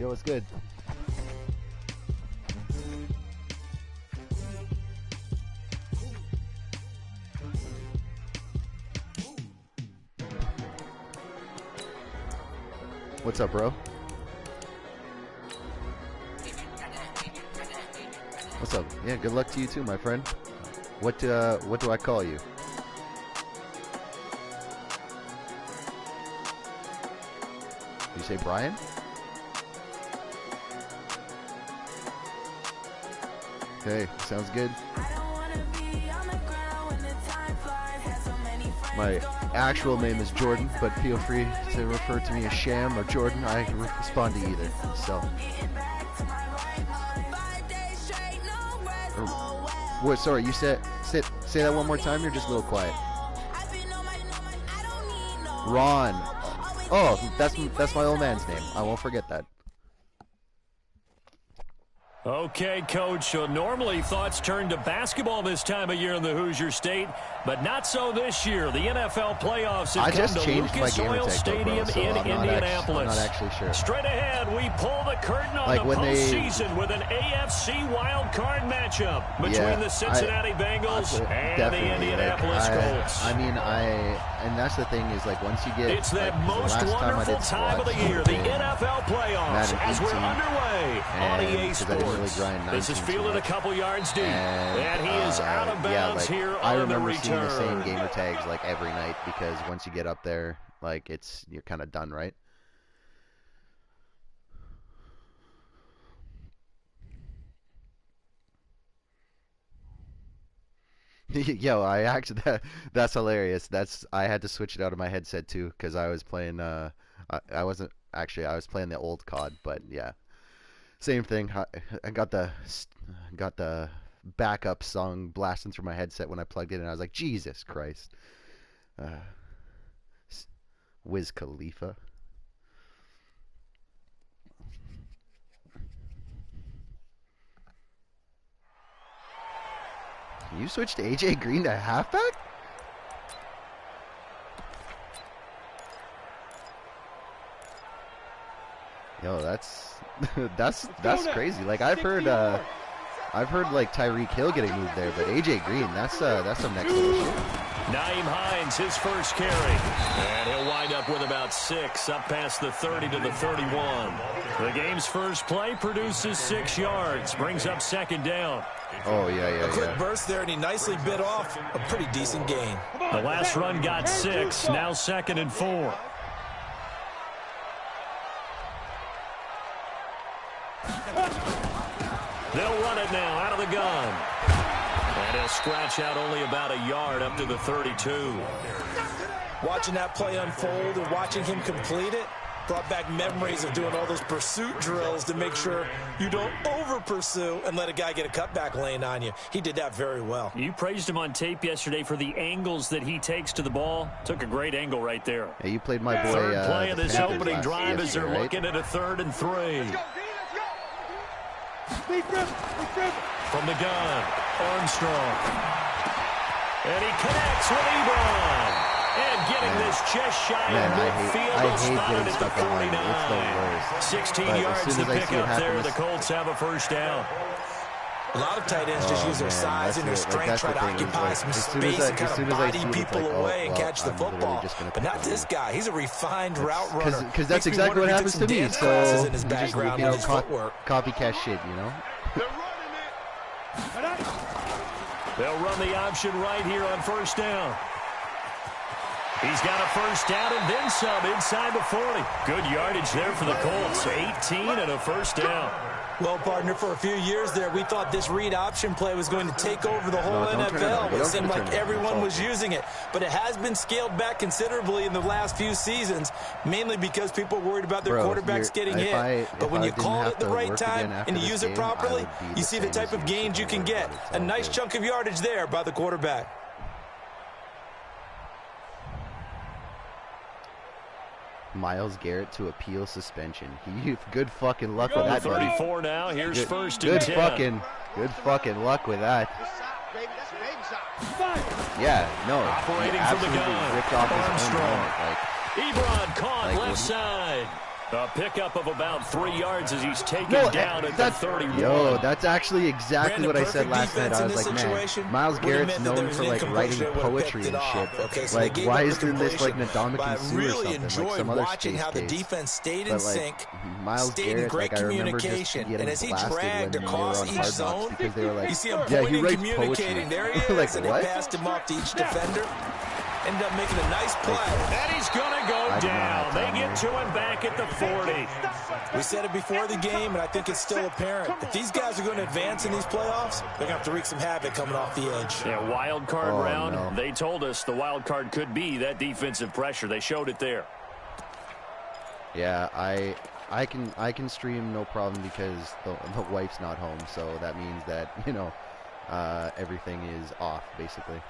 Yo, what's good? What's up, bro? What's up? Yeah, good luck to you too, my friend. What do I call you? You say Brian? Okay, sounds good. My actual name is Jordan, but feel free to refer to me as Sham or Jordan. I respond to either. So, what? Sorry, you say that one more time. You're just a little quiet. Ron. Oh, that's my old man's name. I won't forget that. Okay, Coach, so normally thoughts turn to basketball this time of year in the Hoosier State, but not so this year. The NFL playoffs have come to Lucas Oil Stadium in Indianapolis. I'm not actually sure. Straight ahead, we pull the curtain on the postseason with an AFC wildcard matchup between the Cincinnati Bengals and the Indianapolis Colts. I mean, and that's the thing is, like, once you get... It's that most wonderful time of the year, the NFL playoffs, as we're underway on EA Sports. This is fielded a couple yards deep, and he is out of bounds here on the return. I remember seeing the same gamer tags like every night because once you get up there, like you're kind of done, right? Yo, that's hilarious. I had to switch it out of my headset too because I was playing. I was playing the old COD, but yeah. Same thing. I got the backup song blasting through my headset when I plugged it in. I was like, Jesus Christ. Wiz Khalifa. Can you switch to AJ Green to halfback? Yo, that's crazy. Like I've heard like Tyreek Hill getting moved there, but AJ Green, that's some next level shit. Nyheim Hines, his first carry, and he'll wind up with about 6 up past the 30 to the 31. The game's first play produces 6 yards, brings up second down. Oh yeah. A quick burst there, and he nicely bit off a pretty decent gain. The last run got 6, now 2nd and 4. They'll run it now out of the gun. And he'll scratch out only about a yard up to the 32. Watching that play unfold and watching him complete it brought back memories of doing all those pursuit drills to make sure you don't over-pursue and let a guy get a cutback lane on you. He did that very well. You praised him on tape yesterday for the angles that he takes to the ball. Took a great angle right there. Yeah, you played my boy. Third play of this opening drive as they're looking at a 3rd and 3. From the gun, Armstrong. And he connects with Ebron. And getting this just shy of midfield, they'll spot it at the 49. 16 yards to pick up there. The Colts have a first down. A lot of tight ends just use their size and their strength, try to occupy some space and kind of body people away and catch the football. But not this guy. He's a refined route runner. Because that's exactly what happens to me. So you just, copycat shit, you know? They'll run the option right here on first down. He's got a first down and then some inside the 40. Good yardage there for the Colts. 18 and a first down. Well, partner, for a few years there, we thought this read option play was going to take over the whole NFL. It seemed like everyone was using it. But it has been scaled back considerably in the last few seasons, mainly because people are worried about their quarterbacks getting hit. But when you call it at the right time and you use it properly, you see the type of gains you can get. A nice chunk of yardage there by the quarterback. Miles Garrett to appeal suspension. Good fucking luck with that, buddy. 34 now. Here's first and 10. Good fucking luck with that. Yeah, no. Operating from the gun. Ripped off his own helmet. Ebron caught left side. A pickup of about 3 yards as he's taken down at the 31. Yo, that's actually exactly what I said last night. I was like, man, Myles Garrett's known for like writing poetry and shit. Okay, so like, why isn't this like Ndamukong Suh or something? Like some other watching how the defense stayed in sync, Myles stayed in Garrett, great like, I remember just communication, getting and as he blasted dragged when they were across on each Hard Knocks zone, because they were like, you see him yeah, he pointing, writes communicating. poetry. There he is, like, and what? he passed him off to each defender. Ended up making a nice play. And he's going to go down. They get to him back at the 40. We said it before the game, and I think it's still apparent. If these guys are going to advance in these playoffs, they're going to have to wreak some havoc coming off the edge. Yeah, wild card round. No. They told us the wild card could be that defensive pressure. They showed it there. Yeah, I can stream no problem because the wife's not home, so that means that, you know, everything is off basically.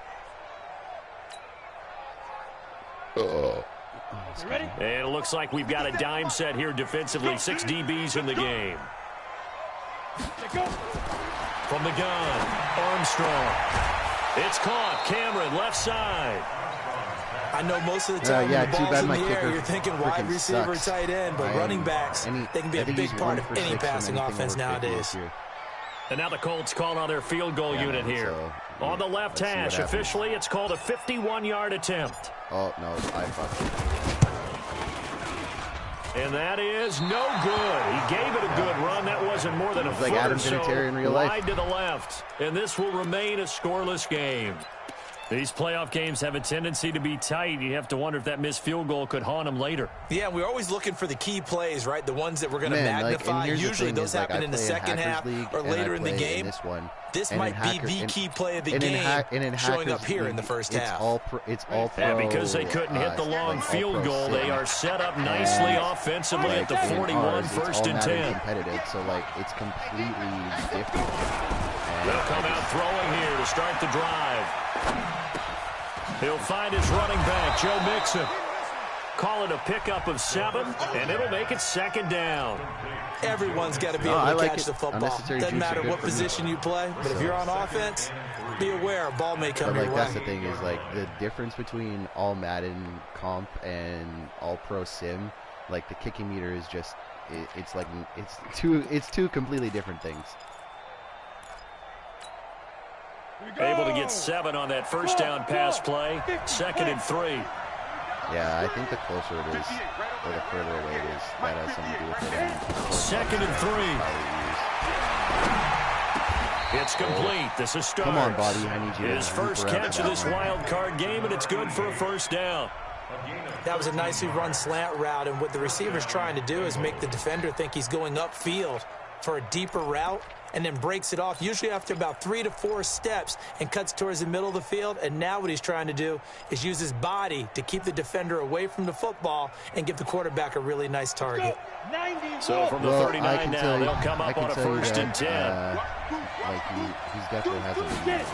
Ready? And it looks like we've got a dime set here defensively. 6 DBs in the game. From the gun, Armstrong. It's caught. Cameron, left side. I know most of the time yeah, when the ball's in the air, you're thinking wide receiver, sucks. tight end, but running backs, they can be a big part of any passing offense nowadays. And now the Colts call on their field goal unit here. So, on the left hash, officially, it's called a 51-yard attempt. Oh, no, I fucked it. And that is no good. He gave it a good run. That wasn't more than a foot Adam or so Vinatieri in real life. wide to the left. And this will remain a scoreless game. These playoff games have a tendency to be tight. You have to wonder if that missed field goal could haunt them later. Yeah, we're always looking for the key plays, right? The ones that we're going to magnify. Usually those happen in the second half or later in the game. This might be the key play of the game showing up here in the first half. It's all pro. And because they couldn't hit the long field goal, they are set up nicely offensively at the 41, first and 10. Competitive, so like it's completely different. They'll come out throwing here to start the drive. He'll find his running back, Joe Mixon. Call it a pickup of 7, and it'll make it second down. Everyone's got to be able to catch the football. Doesn't matter what position you play, but if you're on offense, be aware a ball may come your way. That's the thing is, like, the difference between all Madden comp and all pro sim, like, the kicking meter is just, it's two completely different things. Able to get 7 on that first down pass play. 2nd and 3. Yeah, I think the closer it is, or the further away it is, that has something to do with it. 2nd and 3. It's complete. This is Starks. Come on, Bobby. I need you. His first catch of this wild card game, and it's good for a first down. That was a nicely run slant route, and what the receiver's trying to do is make the defender think he's going upfield for a deeper route, and then breaks it off, usually after about 3 to 4 steps, and cuts towards the middle of the field. And now what he's trying to do is use his body to keep the defender away from the football and give the quarterback a really nice target. So from the 39 now, they'll come up on a first and 10. Like he's definitely hasn't been playing his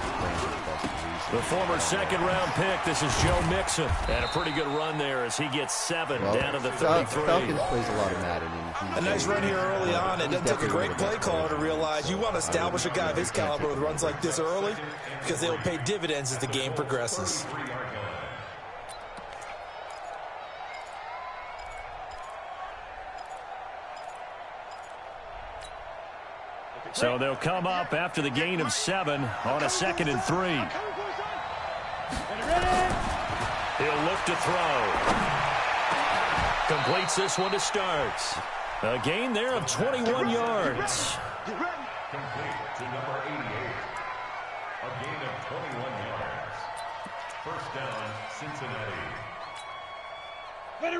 best. The former second-round pick, this is Joe Mixon. And a pretty good run there as he gets 7 down to the 33. Falcons plays a lot of Madden. A nice run here early on. It doesn't take a great play caller to realize you want to establish a guy of his caliber with runs like this early because they will pay dividends as the game progresses. So they'll come up after the gain of 7 on a 2nd and 3. He'll look to throw. Completes this one to Starks. A gain there of 21 yards. Complete to number 88. A gain of 21 yards. First down, Cincinnati. Ready.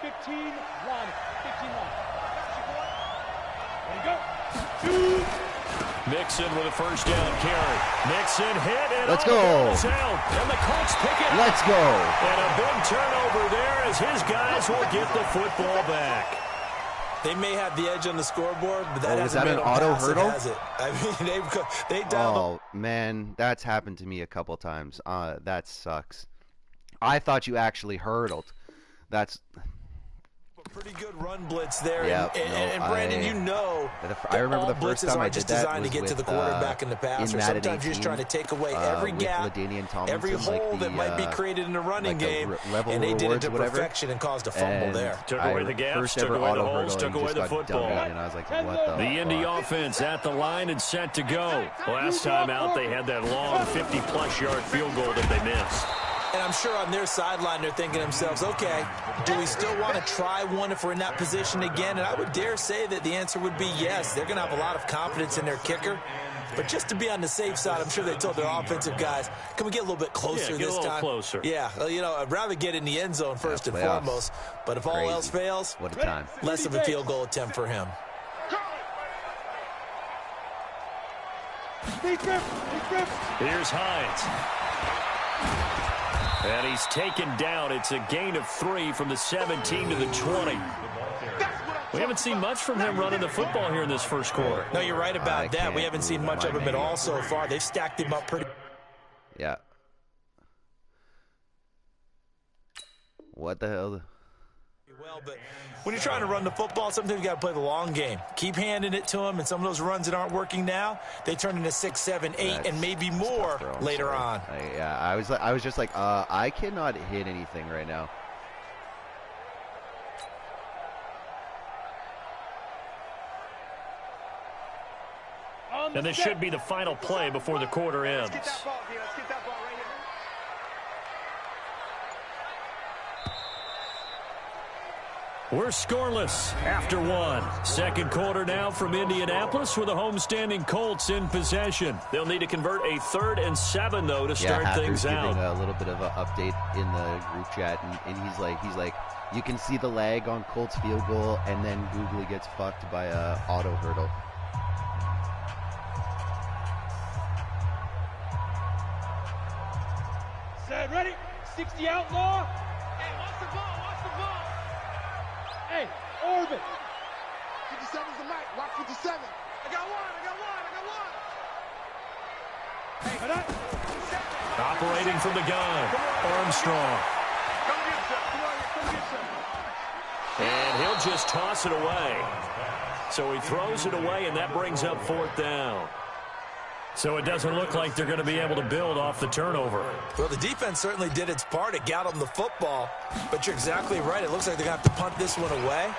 15-1. 15-1. Ready, go. Mixon with a first down carry. Mixon hit and let's go. And the Colts pick it up. Let's go. And a big turnover there as his guys will get the football back. They may have the edge on the scoreboard, but that hasn't been an auto hurdle? I mean, they down. Oh man, that's happened to me a couple times. That sucks. I thought you actually hurdled. That's pretty good run blitz there. Yeah, and Brandon, you know, I remember the first time I did just that designed was to get to the quarterback in the passer. Sometimes you're just trying to take away every gap, every hole that might be created in the running game, and they did it to perfection and caused a fumble there. Took away the gaps, took away the holes, took away the football. And I was like, what the Indy offense at the line and set to go. Last time out, they had that long 50-plus yard field goal that they missed. And I'm sure on their sideline they're thinking to themselves, okay, do we still want to try one if we're in that position again? And I would dare say that the answer would be yes. They're going to have a lot of confidence in their kicker. But just to be on the safe side, I'm sure they told their offensive guys, can we get a little bit closer this time? Closer. Yeah, you know, I'd rather get in the end zone first and foremost. But if all else fails, what a time. Less of a field goal attempt for him. Here's Hines. And he's taken down. It's a gain of 3 from the 17 to the 20. We haven't seen much from him running the football here in this first quarter. No, you're right about that. We haven't seen much of him at all so far. They've stacked him up pretty. Yeah. What the hell? Well, but when you're trying to run the football, sometimes you got to play the long game. Keep handing it to him, and some of those runs that aren't working now, they turn into 6, 7, 8, and maybe more later on. Yeah, I was just like, I cannot hit anything right now. And this should be the final play before the quarter ends. We're scoreless after 1. Second quarter now from Indianapolis with the homestanding Colts in possession. They'll need to convert a 3rd and 7, though, to start things out. Giving a little bit of an update in the group chat, and he's like, you can see the lag on Colts field goal, and then Googly gets fucked by a auto hurdle. Set, ready? 60 outlaw. Hey, watch the ball, watch the ball. Hey, orbit. 57's the mic. Watch 57. I got one. Hey, operating from the gun, Armstrong. And he'll just toss it away. So he throws it away, and that brings up 4th down. So it doesn't look like they're going to be able to build off the turnover. Well, the defense certainly did its part. It got them the football. But you're exactly right. It looks like they're going to have to punt this one away.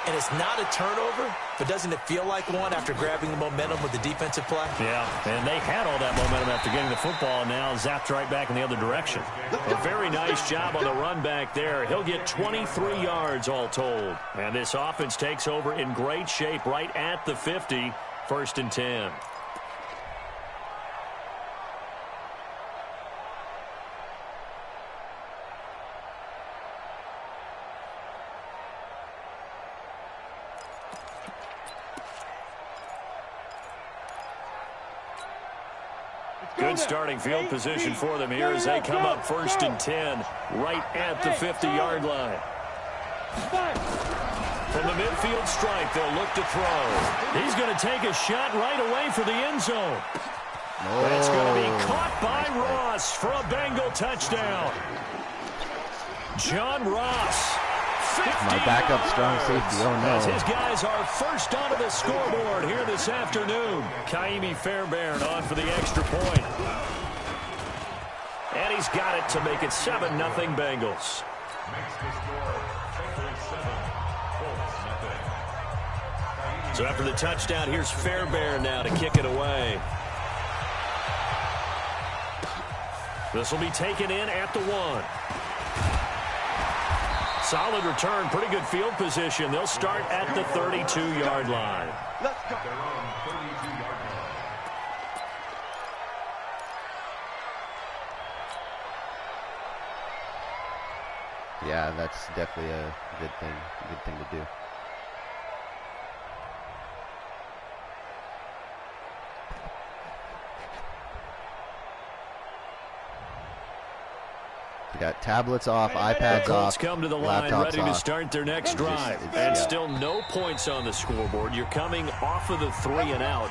And it's not a turnover, but doesn't it feel like one after grabbing the momentum with the defensive play? Yeah, and they had all that momentum after getting the football, and now zapped right back in the other direction. A very nice job on the run back there. He'll get 23 yards all told. And this offense takes over in great shape right at the 50, 1st and 10. Good starting field position for them here as they come up 1st and 10 right at the 50-yard line. From the midfield stripe, they'll look to throw. He's going to take a shot right away for the end zone. That's going to be caught by Ross for a Bengal touchdown. John Ross. My backup strong safety. Oh, no. As his guys are first onto the scoreboard here this afternoon. Kaimi Fairbairn on for the extra point. And he's got it to make it 7-0 Bengals. So after the touchdown, here's Fairbairn now to kick it away. This will be taken in at the 1. Solid return, pretty good field position. They'll start at the 32-yard line. Let's go. Yeah, that's definitely a good thing to do. We got tablets off, iPads the Colts off, come to the line ready off. to start their next drive. And still no points on the scoreboard. You're coming off of the 3 and out.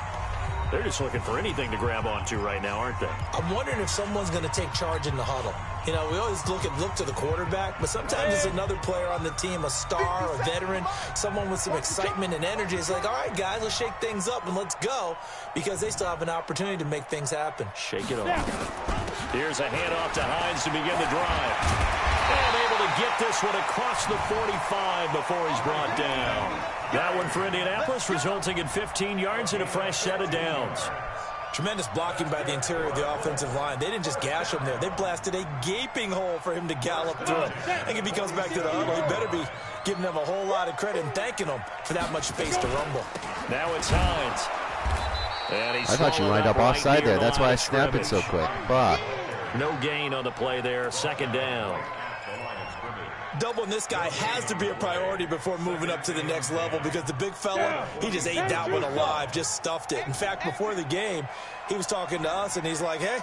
They're just looking for anything to grab onto right now, aren't they? I'm wondering if someone's going to take charge in the huddle. You know, we always look to the quarterback, but sometimes it's another player on the team, a star, a veteran, someone with some excitement and energy. It's like, all right, guys, let's shake things up and let's go, because they still have an opportunity to make things happen. Shake it off. Here's a handoff to Hines to begin the drive. And able to get this one across the 45 before he's brought down. That one for Indianapolis, resulting in 15 yards and a fresh set of downs. Tremendous blocking by the interior of the offensive line. They didn't just gash him there. They blasted a gaping hole for him to gallop through. I think if he comes back to the huddle, he better be giving them a whole lot of credit and thanking them for that much space to rumble. Now it's Hines. I thought you lined up offside there. That's why I snapped it so quick. Fuck. No gain on the play there. Second down. Doubling this guy has to be a priority before moving up to the next level, because the big fella, he just ate that one alive, just stuffed it. In fact, before the game, he was talking to us, and he's like, hey,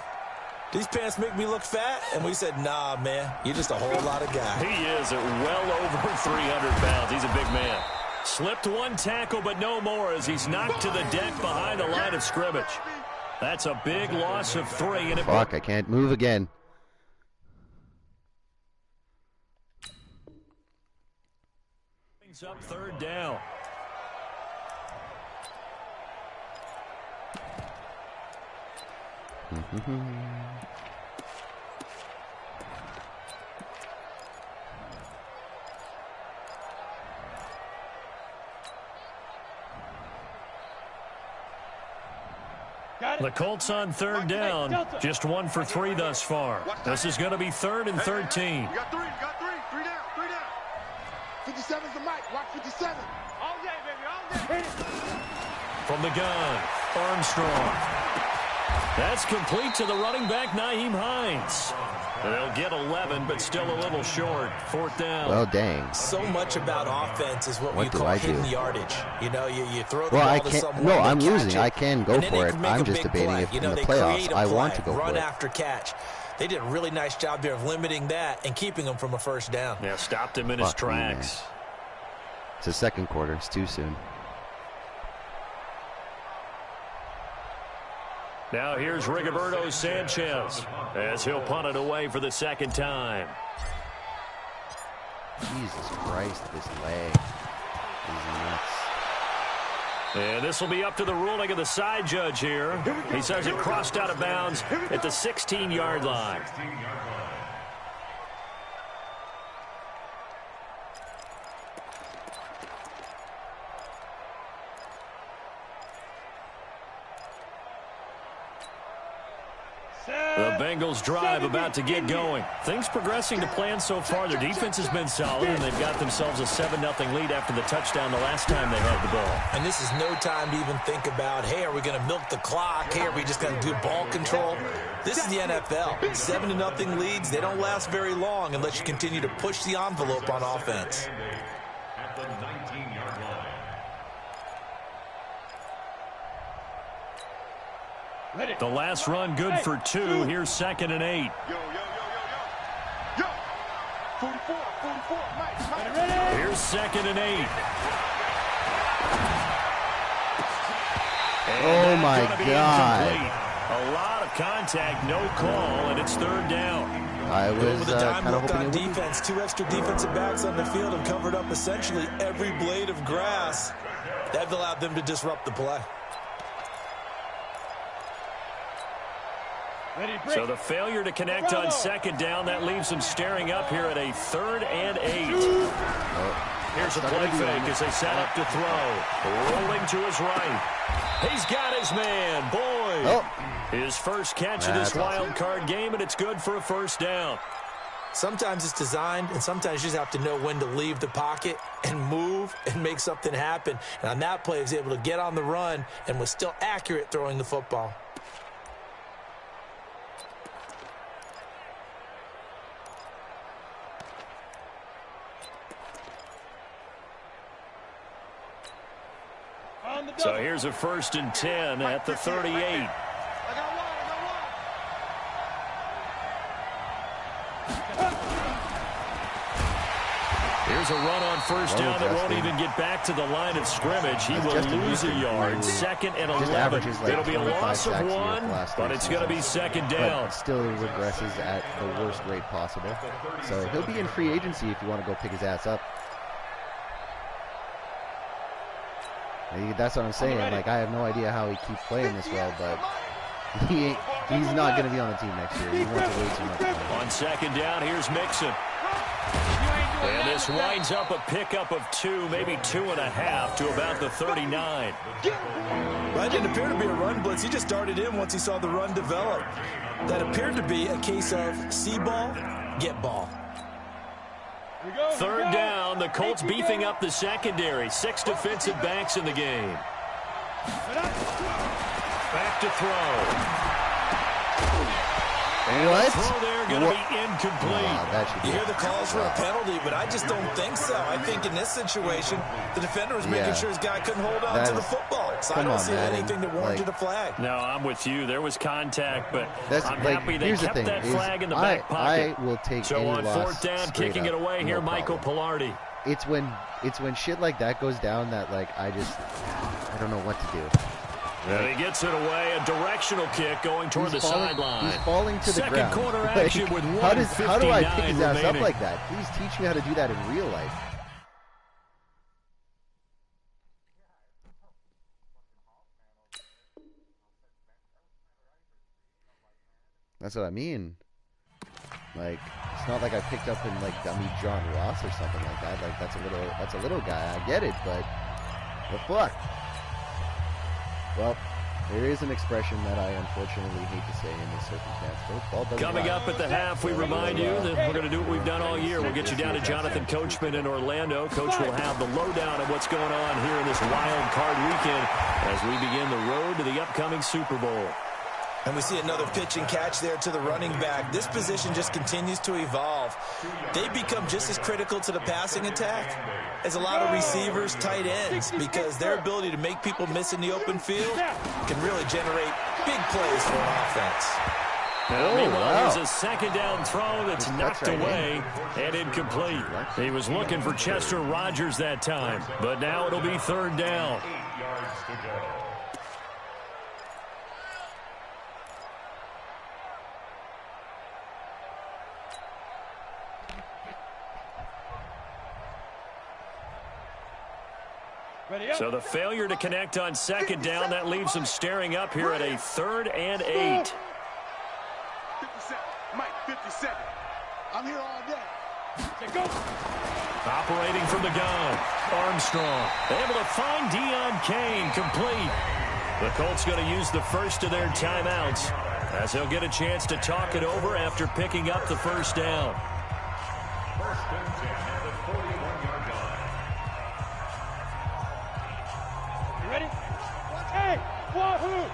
these pants make me look fat? And we said, nah, man, you're just a whole lot of guy. He is at well over 300 pounds. He's a big man. Slipped one tackle, but no more, as he's knocked to the deck behind the line of scrimmage. That's a big loss of 3. And fuck, I can't move again. Up third down. The Colts on third down. Just 1 for 3 thus far. This is going to be 3rd and 13. You got 3 down. 57's the mic. Watch 57. All day, baby, all day. From the gun, Armstrong. That's complete to the running back, Nyheim Hines. They'll get 11, but still a little short. 4th down. Well, dang. So much about offense is what we call hitting the yardage. You know, you throw the well, ball I to can't. someone. No, I'm losing. I can go for it. I'm just debating play. if you know, in the they playoffs play, I want to go run for it. after catch. They did a really nice job there of limiting that and keeping him from a first down. Yeah, stopped him in his tracks. It's the second quarter. It's too soon. Now here's Rigoberto Sanchez as he'll punt it away for the second time. Jesus Christ, this leg is nuts. And this will be up to the ruling of the side judge here. He says it crossed out of bounds at the 16-yard line. The Bengals drive about to get going. Things progressing to plan so far. Their defense has been solid, and they've got themselves a 7-0 lead after the touchdown the last time they had the ball. And this is no time to even think about, hey, are we going to milk the clock? Hey, are we just going to do ball control? This is the NFL. 7-0 leads, they don't last very long unless you continue to push the envelope on offense. At the 19-yard line. The last run good for 2. Here's 2nd and 8. Yo. 44, Mike. Here's 2nd and 8. Oh, my God. A lot of contact, no call, and it's 3rd down. I was Over the time kind of look hoping on it would. defense, 2 extra defensive backs on the field and covered up essentially every blade of grass. That allowed them to disrupt the play. So the failure to connect on 2nd down, that leaves them staring up here at a 3rd and 8. Here's a play fake as they set up to throw. Rolling to his right. He's got his man, Boyd. His first catch of this wild card game, and it's good for a 1st down. Sometimes it's designed, and sometimes you just have to know when to leave the pocket and move and make something happen. And on that play, he was able to get on the run and was still accurate throwing the football. So here's a 1st and 10 at the 38. a run on first down that won't even get back to the line of scrimmage. He will lose a yard. 2nd and 11. It'll be a loss of 1, but it's going to be 2nd down. But still regresses at the worst rate possible. So he'll be in free agency if you want to go pick his ass up. That's what I'm saying. Like, I have no idea how he keeps playing this well, but he's not going to be on the team next year. He wants to way too much money. On 2nd down, here's Mixon. And this winds up a pickup of 2, maybe 2.5 to about the 39. That didn't appear to be a run blitz. He just darted in once he saw the run develop. That appeared to be a case of see ball, get ball. 3rd down, the Colts beefing up the secondary. 6 defensive backs in the game. Back to throw. What? Throw there going to be incomplete. You hear the calls for a penalty, but I just don't think so. I think in this situation, the defender was making sure his guy couldn't hold on to the football. So I don't see anything that warranted a flag. No, I'm with you. There was contact, but I'm happy they kept that flag in the back pocket. I will take so any on loss 4th down, kicking it away here, Michael Pilardi. It's when shit like that goes down that, like, I don't know what to do. And he gets it away, a directional kick going toward the sideline. He's falling to the ground. 2nd quarter action with 1:59 how do I pick his ass remaining. up like that? Please teach me how to do that in real life. That's what I mean. Like, it's not like I picked up in, like, dummy John Ross or something like that. Like, that's a little guy. I get it, but the fuck? Well, there is an expression that I unfortunately hate to say in this circumstance. Coming up at the half, we remind you that we're going to do what we've done all year. We'll get you down to Jonathan Coachman in Orlando. Coach will have the lowdown of what's going on here in this wild card weekend as we begin the road to the upcoming Super Bowl. And we see another pitch and catch there to the running back. This position just continues to evolve. They become just as critical to the passing attack as a lot of receivers, tight ends, because their ability to make people miss in the open field can really generate big plays for an offense. Meanwhile, there's a 2nd down throw that's knocked away and incomplete. He was looking for Chester Rogers that time, but now it'll be 3rd down. 8 yards to go. So the failure to connect on 2nd down, that leaves him staring up here at a 3rd and 8. 57, Mike, 57. I'm here all day. Go. Operating from the gun, Armstrong able to find Deion Kane, complete. The Colts going to use the first of their timeouts as he'll get a chance to talk it over after picking up the 1st down. 1st and 10 at the 41-yard line. You ready? Hey, wahoo!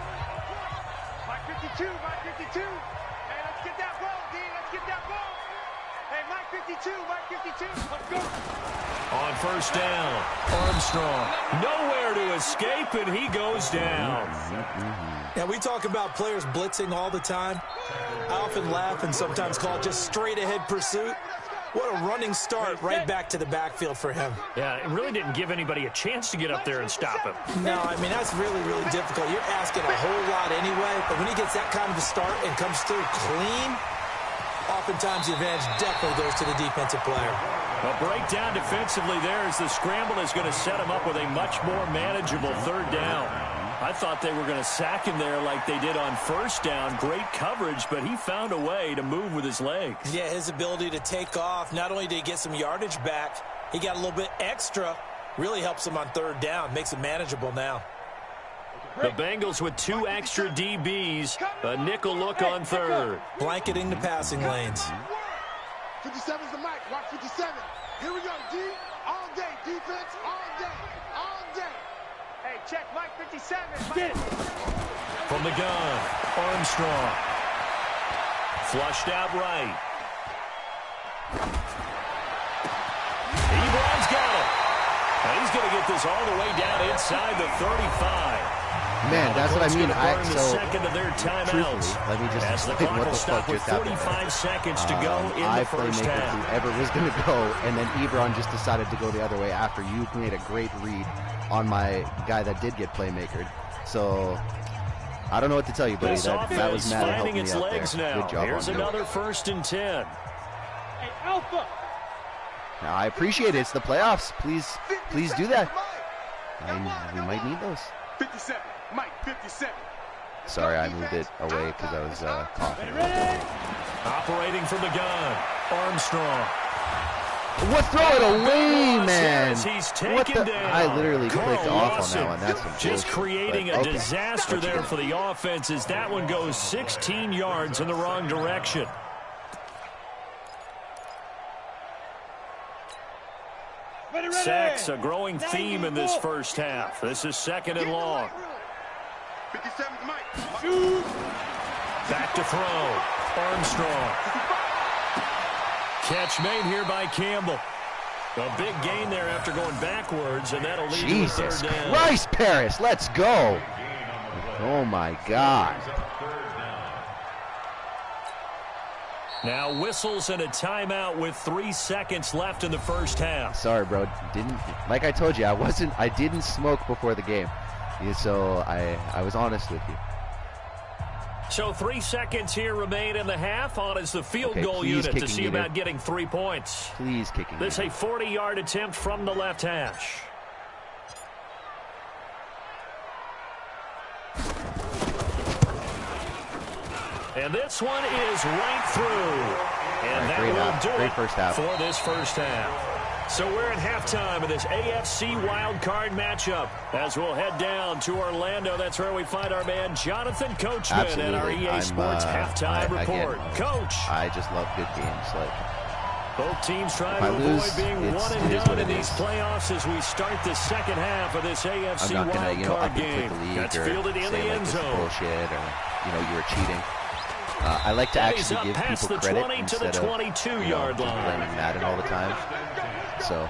Mike 52, Mike 52. Hey, let's get that ball, D. Let's get that ball. Hey, Mike 52, Mike 52. Let's go. On 1st down, Armstrong nowhere to escape, and he goes down. Now, we talk about players blitzing all the time. I often laugh and sometimes call it just straight-ahead pursuit. What a running start right back to the backfield for him. Yeah, it really didn't give anybody a chance to get up there and stop him. No, I mean, that's really, really difficult. You're asking a whole lot anyway, but when he gets that kind of a start and comes through clean, oftentimes the advantage definitely goes to the defensive player. A breakdown defensively there as the scramble is going to set him up with a much more manageable 3rd down. I thought they were going to sack him there like they did on 1st down. Great coverage, but he found a way to move with his legs. Yeah, his ability to take off, not only did he get some yardage back, he got a little bit extra. Really helps him on 3rd down, makes it manageable now. The Bengals with 2 extra DBs, a nickel look on 3rd. Blanketing the passing lanes. 57's the mic, watch 57. Here we go, D. All day, defense, all day, all day. Hey, check Mike 57. Get it. From the gun, Armstrong. Flushed out right. Ebron's got it. And he's going to get this all the way down inside the 35. Man, that's what I mean. So, second of their timeouts. Let me just as the clock will stop with 45 seconds to go in the first half. Whoever was going to go, and then Ebron just decided to go the other way after you made a great read on my guy that did get playmakered. So I don't know what to tell you, buddy. That was mad helping me out there. Good job. Here's another 1st and 10. Hey, Alpha. Now, I appreciate it. It's the playoffs. Please do that. We might need those. 57, Mike, 57. Sorry, I moved it away because I was coughing. Operating from the gun, Armstrong. What? Throw it away, man. He's taken down. I literally clicked off on that one. That's some just bullshit. Creating a disaster there for the offense as that one goes 16 yards in the wrong direction. Sacks, a growing theme in this first half. This is 2nd and long. 57, Mike. Back to throw. Armstrong. Catch made here by Campbell. A big gain there after going backwards, and that'll lead to a 3rd down. Christ, Paris, let's go. Oh, my God. Now whistles and a timeout with 3 seconds left in the first half. Sorry, bro. Like I told you, I didn't smoke before the game. So I was honest with you. So 3 seconds here remain in the half. On is the field goal unit to see about getting 3 points. Please kicking. This a 40-yard attempt from the left hash. And this one is right through. And that will do it for this first half. So we're at halftime of this AFC wildcard matchup. As we'll head down to Orlando, that's where we find our man Jonathan Coachman at our EA Sports halftime report. Coach. I just love good games. Both teams trying to avoid being one and done in these playoffs as we start the second half of this AFC wildcard game. That's fielded in the end zone. Bullshit or, you were cheating. I like to actually give people credit instead of blaming Madden all the time. So,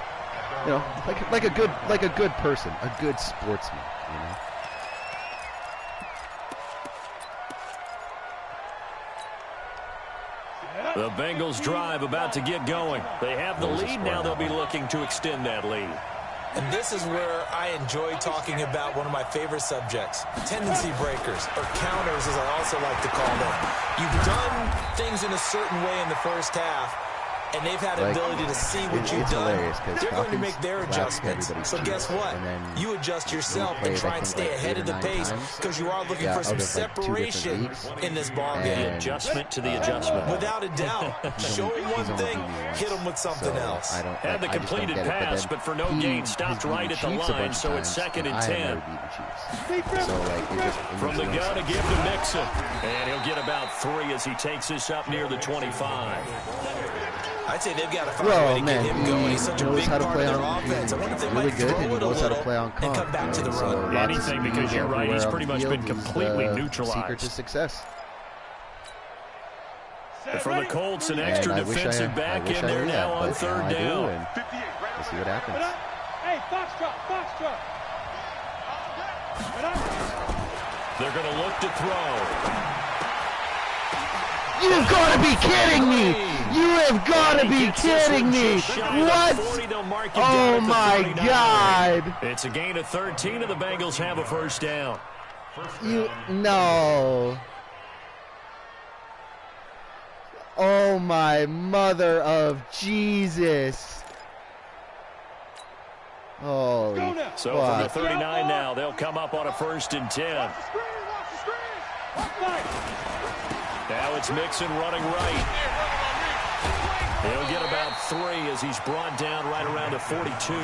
like a good person, a good sportsman, The Bengals drive about to get going. They have the lead now. They'll be looking to extend that lead. And this is where I enjoy talking about one of my favorite subjects, tendency breakers, or counters as I also like to call them. You've done things in a certain way in the first half, and they've had an ability to see what you've done. They're going to make their adjustments. So guess what? You adjust yourself and try and stay ahead of the pace because you are looking for some separation in this ball game. The adjustment to the adjustment. Without a doubt. Show them one thing, hit them with something else. Had the completed pass, but for no gain, stopped right at the line, so it's 2nd and 10. From the gun, a give to Mixon. And he'll get about 3 as he takes this up near the 25. I'd say they've got to find a way to get him going. He's such a big part of their offense. I wonder if they might throw it a little and come back to the run. Anything, because you're right, he's pretty much been completely neutralized. Secret to success. But for the Colts, an extra defensive back in there now on 3rd down. We'll see what happens. Hey, Foxtrot. They're going to look to throw. You've got to be kidding me! You have got to be kidding me! What? Oh my God! It's a gain of 13, and the Bengals have a first down. No. Oh my mother of Jesus! Holy So from the 39 now, they'll come up on a 1st and 10. Now it's Mixon running right. He'll get about 3 as he's brought down right around the 42.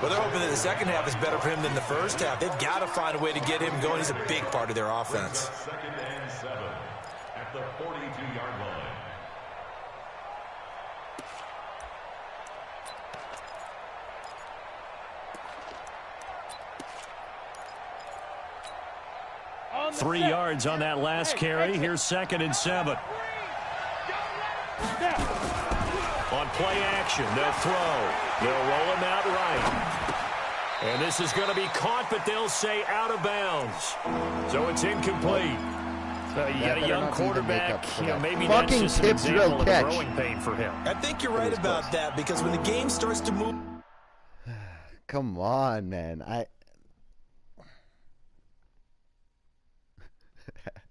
Well, they're hoping that the second half is better for him than the first half. They've got to find a way to get him going. He's a big part of their offense. 2nd and 7 at the 42-yard line. On 3 yards on that last carry. Here's 2nd and 7. On play action, they'll throw. They'll roll him out right. And this is going to be caught, but they'll say out of bounds. So it's incomplete. So you got a young quarterback, maybe that's just an example of growing pain for him. I think you're right about that, because when the game starts to move... Come on, man.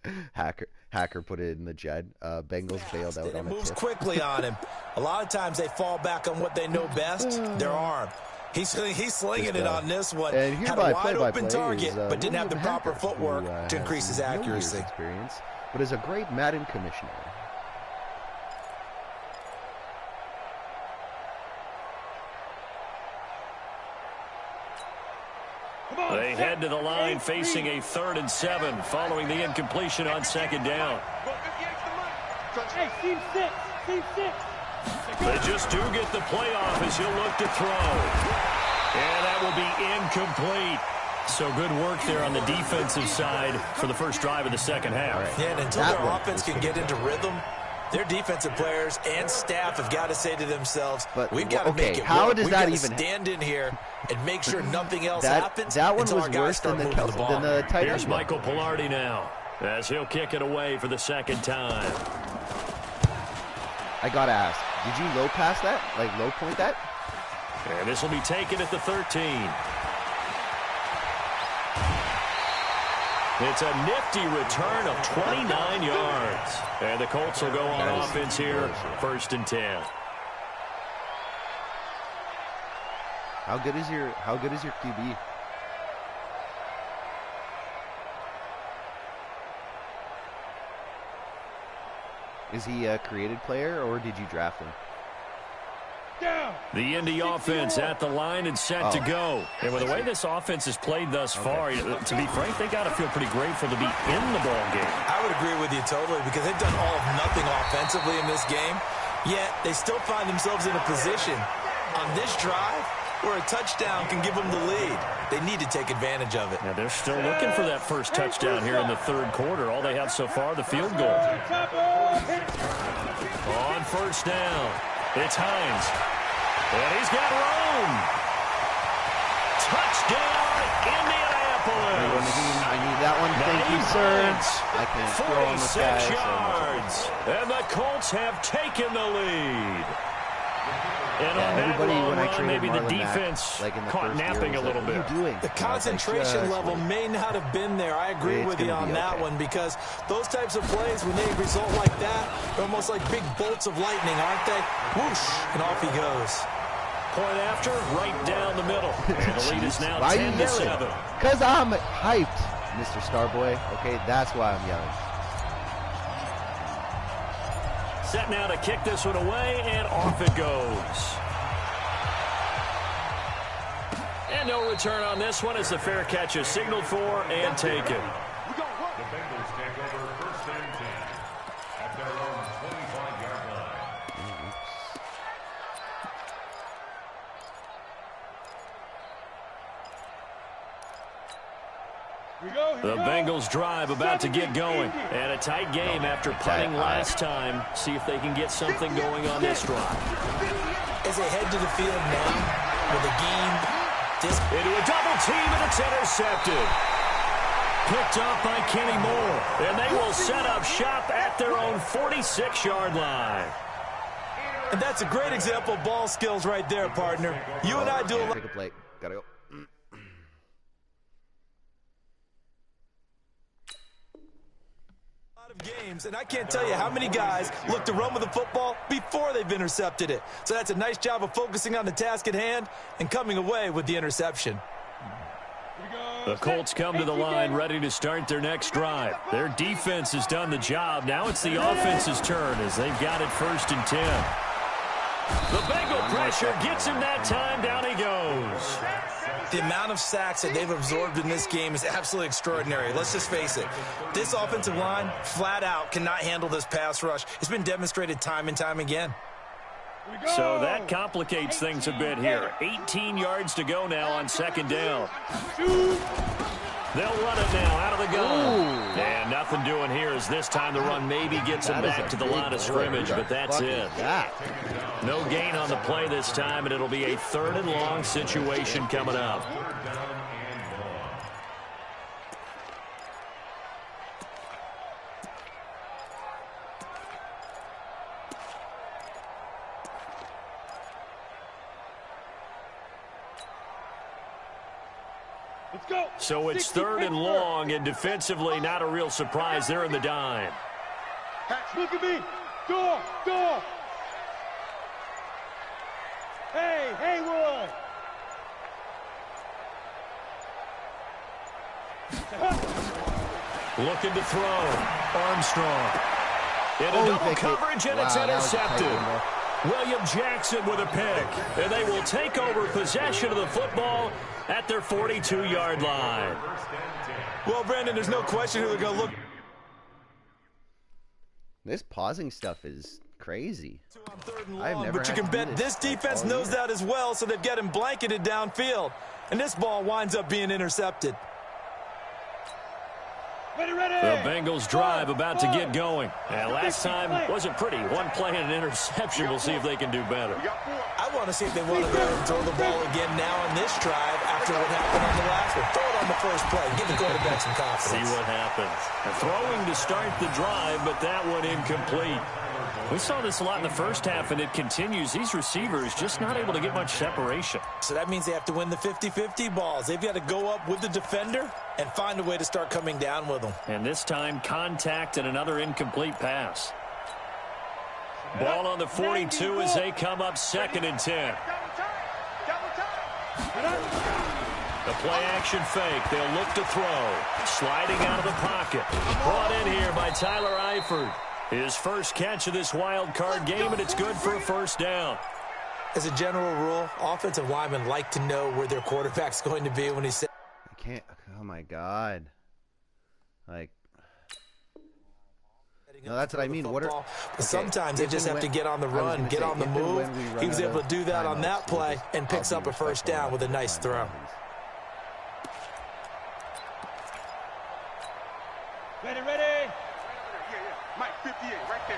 Hacker put it in the jet. Bengals bailed out on it. Moves tip. quickly on him. A lot of times they fall back on what they know best, their arm. He's slinging it on this one. And had a wide open target, but didn't have the proper footwork to increase his accuracy. Experience, but is a great Madden commissioner. They head to the line facing a 3rd and 7 following the incompletion on 2nd down. Hey, team 6, team 6. They just do get the playoff as he'll look to throw. And that will be incomplete. So good work there on the defensive side for the first drive of the second half. Right. Yeah, and until their offense can get into rhythm, their defensive players and staff have got to say to themselves, we've got to make it how work. Does We've that got even to stand in here and make sure nothing else happens. That one until was our guys worse start than moving the ball. the tight end. Here's Michael Pilardi now as he'll kick it away for the 2nd time. I got to ask, did you low pass that? Like low point that? And this will be taken at the 13. It's a nifty return of 29 yards. And the Colts will go on offense here, 1st and 10. How good is your QB? Is he a created player or did you draft him? The Indy offense at the line and set to go. And with the way this offense has played thus far, to be frank, they got to feel pretty grateful to be in the ball game. I would agree with you totally, because they've done all of nothing offensively in this game, yet they still find themselves in a position on this drive where a touchdown can give them the lead. They need to take advantage of it. Now they're still looking for that first touchdown here in the 3rd quarter. All they have so far, the field goal. On 1st down, it's Hines. And he's got room. Touchdown, Indianapolis. I need that one. Thank you, sir. I can throw on the 46 yards. And the Colts have taken the lead. And on that long run, maybe the defense caught napping a little bit. The concentration level may not have been there. I agree with you on that one, because those types of plays, when they result like that, they're almost like big bolts of lightning, aren't they? Whoosh, and off he goes. Point after, right down the middle. And the lead is now 10-7. Because I'm hyped, Mr. Starboy. Okay, that's why I'm yelling. Set now to kick this one away, and off it goes. And no return on this one as the fair catch is signaled for and taken. The Bengals take over 1st and 10 at their own 25-yard line. The Bengals drive about to get going. And a tight game after punting last time. See if they can get something going on this drive. As they head to the field now with a game into a double team, and it's intercepted. Picked up by Kenny Moore. And they will set up shop at their own 46-yard line. And that's a great example of ball skills right there, partner. You and I do a lot. Take a play. Gotta go. Games, and I can't tell you how many guys look to run with the football before they've intercepted it. So that's a nice job of focusing on the task at hand and coming away with the interception. The Colts come to the line ready to start their next drive. Their defense has done the job. Now it's the offense's turn as they've got it 1st and 10. The Bengal pressure gets him that time. Down he goes. The amount of sacks that they've absorbed in this game is absolutely extraordinary. Let's just face it. This offensive line, flat out, cannot handle this pass rush. It's been demonstrated time and time again. So that complicates things a bit here. 18 yards to go now on 2nd down. They'll run it now out of the gun. And nothing doing here as this time the run maybe gets him back to the line of scrimmage, but that's it. No gain on the play this time, and it'll be a 3rd and long situation coming up. So it's 3rd and long, and defensively not a real surprise there in the dime. Look at me. Door. Hey, Haywood. Looking to throw. Armstrong. Into double coverage, and it's intercepted. William Jackson with a pick, and they will take over possession of the football at their 42-yard line. Well, Brandon, there's no question who they're going to look. This pausing stuff is crazy. But you can bet this defense knows that as well, so they've got him blanketed downfield. And this ball winds up being intercepted. The Bengals drive about to get going. And last time wasn't pretty. One play and an interception. We'll see if they can do better. I want to see if they want to go and throw the ball again now on this drive after what happened on the last one. Throw it on the first play. Give the quarterback some confidence. See what happens. Throwing to start the drive, but that one incomplete. We saw this a lot in the first half, and it continues. These receivers just not able to get much separation. So that means they have to win the 50-50 balls. They've got to go up with the defender and find a way to start coming down with them. And this time, contact and another incomplete pass. Ball on the 42 as they come up 2nd and 10. The play-action fake. They'll look to throw. Sliding out of the pocket. Brought in here by Tyler Eifert. His first catch of this wild card game, and it's good for a 1st down. As a general rule, offensive linemen like to know where their quarterback's going to be when he's... I can't. Oh, my God. Like... No, that's what I mean. What are, okay, sometimes they just have to get on the run, get on the move. He was able to do that on that play and picks up a 1st down with a nice throw. Ready. Mike 58, right there.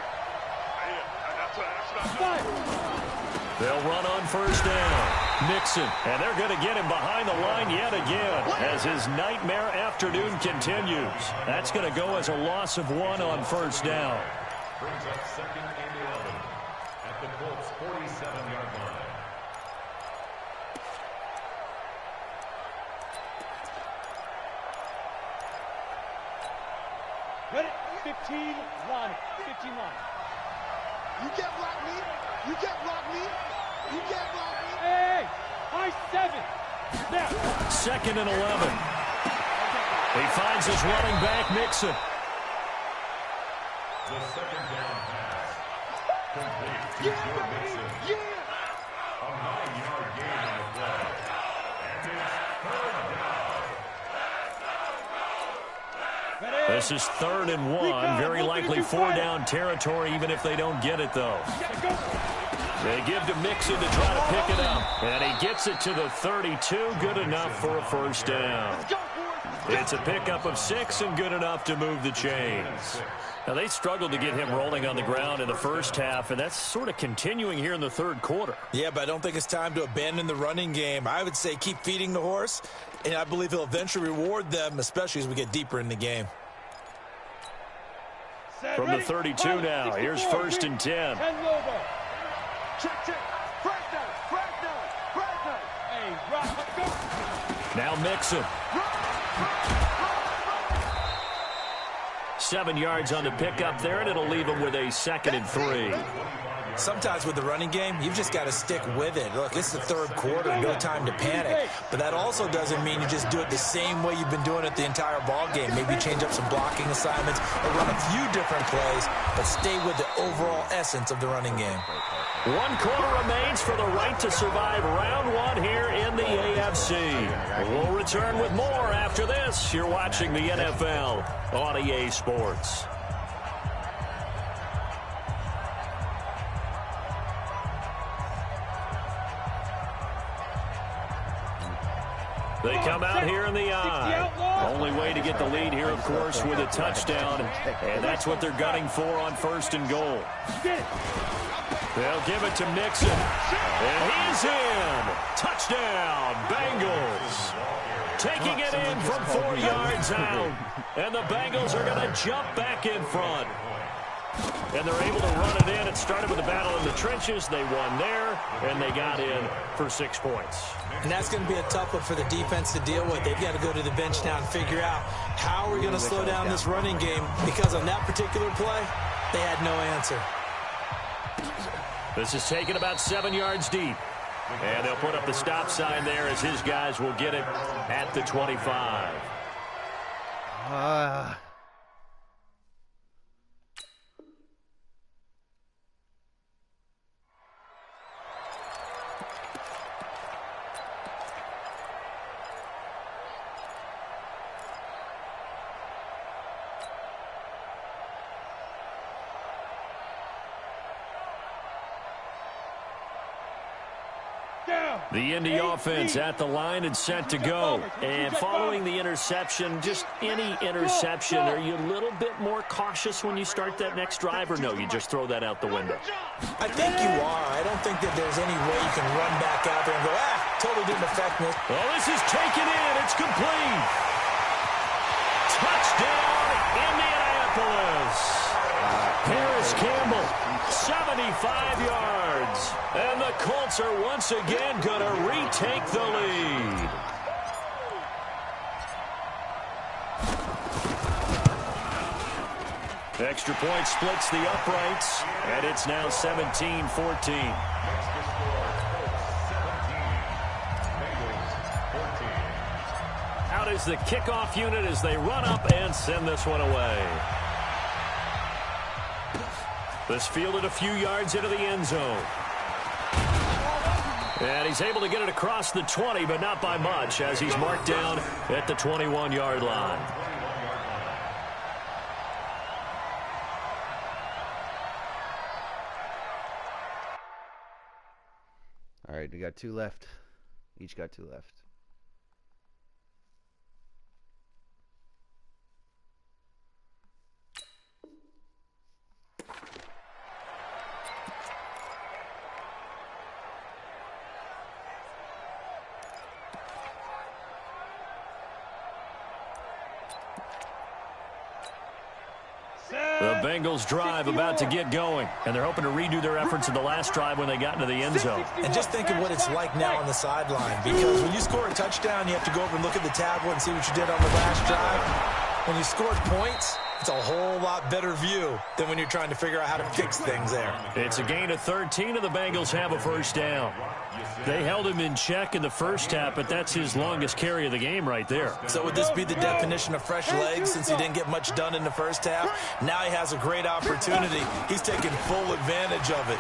That's what They'll run on 1st down. Mixon, and they're going to get him behind the line yet again as his nightmare afternoon continues. That's going to go as a loss of 1 on 1st down. Brings up 2nd and 11 at the Colts' 47-yard line. Ready? 15 line. You can't block me. You can't block me. You can't block me. Hey, high 7. Now. 2nd and 11. He finds his running back, Mixon. The 2nd down pass. Complete to Joe Mixon. A 9-yard gain on the play. And it's 3rd down. This is 3rd and 1. Very likely 4-down territory, even if they don't get it, though. They give to Mixon to try to pick it up. And he gets it to the 32. Good enough for a 1st down. It's a pickup of 6 and good enough to move the chains. Now, they struggled to get him rolling on the ground in the first half, and that's sort of continuing here in the 3rd quarter. Yeah, but I don't think it's time to abandon the running game. I would say keep feeding the horse, and I believe he'll eventually reward them, especially as we get deeper in the game. From the 32 now, here's 1st and 10. Check. First down. Hey, Rock, let's go. Now Mixon. 7 yards on the pickup there, and it'll leave him with a 2nd and 3. Sometimes with the running game, you've just got to stick with it. Look, it's the 3rd quarter, no time to panic. But that also doesn't mean you just do it the same way you've been doing it the entire ball game. Maybe change up some blocking assignments or run a few different plays, but stay with the overall essence of the running game. 1 quarter remains for the right to survive round 1 here in the AFC. We'll return with more after this. You're watching the NFL on EA Sports. The They come out here in the eye. Only way to get the lead here, of course, with a touchdown. And that's what they're gunning for on 1st and goal. They'll give it to Mixon. And he's in. Touchdown, Bengals. Taking it in from 4 yards out. And the Bengals are going to jump back in front. And they're able to run it in. It started with a battle in the trenches. They won there, and they got in for 6 points. And that's going to be a tough one for the defense to deal with. They've got to go to the bench now and figure out how we're going to slow down this running game, because on that particular play, they had no answer. This is taken about 7 yards deep. And they'll put up the stop sign there as his guys will get it at the 25. The Indy offense at the line and set to go. And following the interception, just any interception, are you a little bit more cautious when you start that next drive, or no, you just throw that out the window? I think you are. I don't think that there's any way you can run back out there and go, totally didn't affect me. Well, this is taken in. It's complete. Touchdown, Indianapolis. Harris Campbell, 75 yards. And the Colts are once again going to retake the lead. Extra point splits the uprights, and it's now 17-14. Out is the kickoff unit as they run up and send this one away. This fielded a few yards into the end zone. And he's able to get it across the 20, but not by much, as he's marked down at the 21-yard line. All right, we got 2 left. Each got 2 left. The Bengals drive about to get going, and they're hoping to redo their efforts in the last drive when they got into the end zone. And just think of what it's like now on the sideline, because when you score a touchdown, you have to go over and look at the tablet and see what you did on the last drive. When you scored points, it's a whole lot better view than when you're trying to figure out how to fix things there. It's a gain of 13, and the Bengals have a first down. They held him in check in the first half, but that's his longest carry of the game right there. So would this be the definition of fresh legs, since he didn't get much done in the first half? Now he has a great opportunity. He's taking full advantage of it.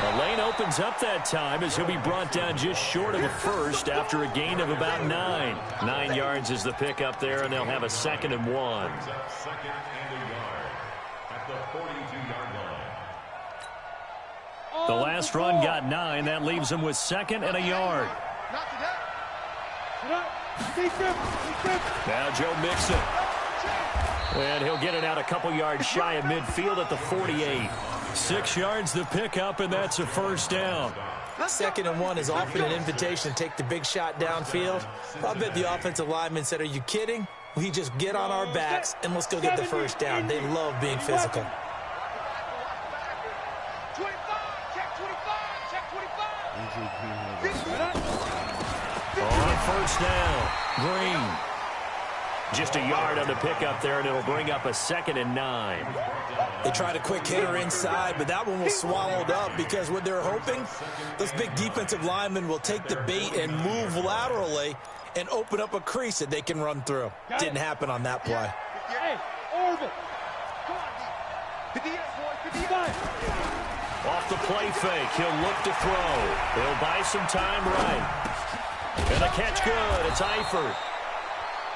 The lane opens up that time as he'll be brought down just short of a first after a gain of about 9. 9 yards is the pick up there, and they'll have a 2nd and 1. Second and a yard at the 42-yard line. The last run got 9. That leaves him with 2nd and a yard. Now Joe Mixon. And he'll get it out a couple yards shy of midfield at the 48. 6 yards the pickup, and that's a first down. 2nd and 1 is often an invitation to take the big shot downfield. I bet the offensive lineman said, "Are you kidding? We just get on our backs and let's go get the first down." They love being physical. On first down, Green. Just a yard on the pickup there, and it'll bring up a 2nd and 9. They tried a quick hitter inside, but that one was swallowed up, because what they're hoping, those big defensive linemen will take the bait and move laterally and open up a crease that they can run through. Didn't happen on that play. Off the play fake, he'll look to throw. He'll buy some time right. And the catch good, it's Eifert.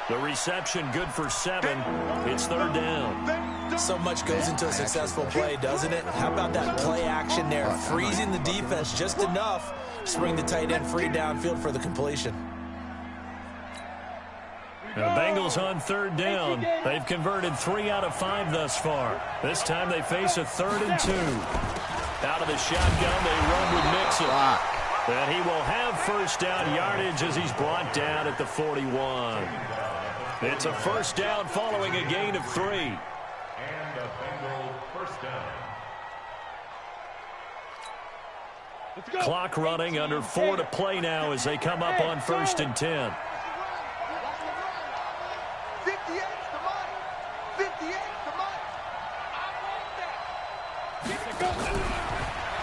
The reception good for 7. It's 3rd down. So much goes into a successful play, doesn't it? How about that play action there? Freezing the defense just enough to bring the tight end free downfield for the completion. The Bengals on third down. They've converted 3 out of 5 thus far. This time they face a 3rd and 2. Out of the shotgun, they run with Mixon. And he will have first down yardage as he's brought down at the 41. It's a first down following a gain of 3. And a Bengal first down. Clock running, under 4 to play now as they come up on 1st and 10.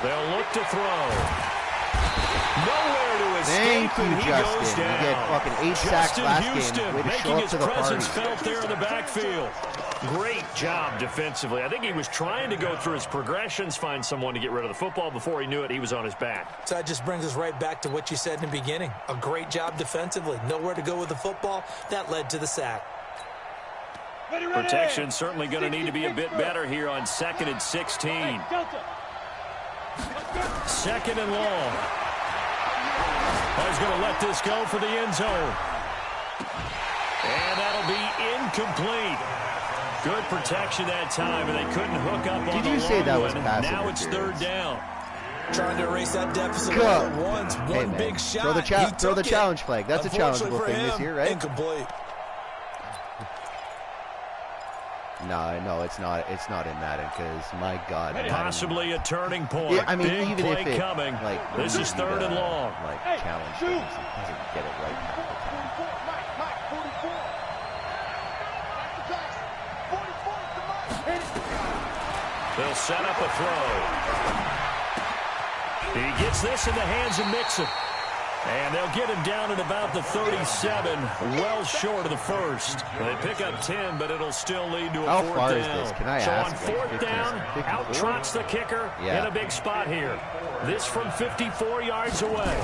They'll look to throw. Nowhere to escape. Thank you, He Justin. goes down. You get fucking 8 sacks last game. Way to show up to the party. Making his presence felt there in the backfield. Great job defensively. I think he was trying to go through his progressions, find someone to get rid of the football. Before he knew it, he was on his back. So that just brings us right back to what you said in the beginning. A great job defensively. Nowhere to go with the football. That led to the sack. Protection certainly going to need to be a bit better here on 2nd and 16. 2nd and long. He's going to let this go for the end zone. And that'll be incomplete. Good protection that time, and they couldn't hook up on the long one. Did you say that was pass Now it's interference? 3rd down. Trying to erase that deficit Go. all at once. Hey, One man. big shot. Throw the, throw the He took challenge it. flag. That's a Unfortunately challengeable for thing this him, year, right? Incomplete. No, it's not. It's not in Madden because my God. Madden, Possibly a turning point. yeah, I mean, Big even play if it coming. like This is 3rd and long. like challenge things, he doesn't get it right half the time. They'll set up a throw. He gets this in the hands of Mixon. And they'll get him down at about the 37, well short of the 1st. They pick up 10, but it'll still lead to a 4th down. How far is this? Can I ask? So on 4th down, out trots the kicker in a big spot here. This from 54 yards away.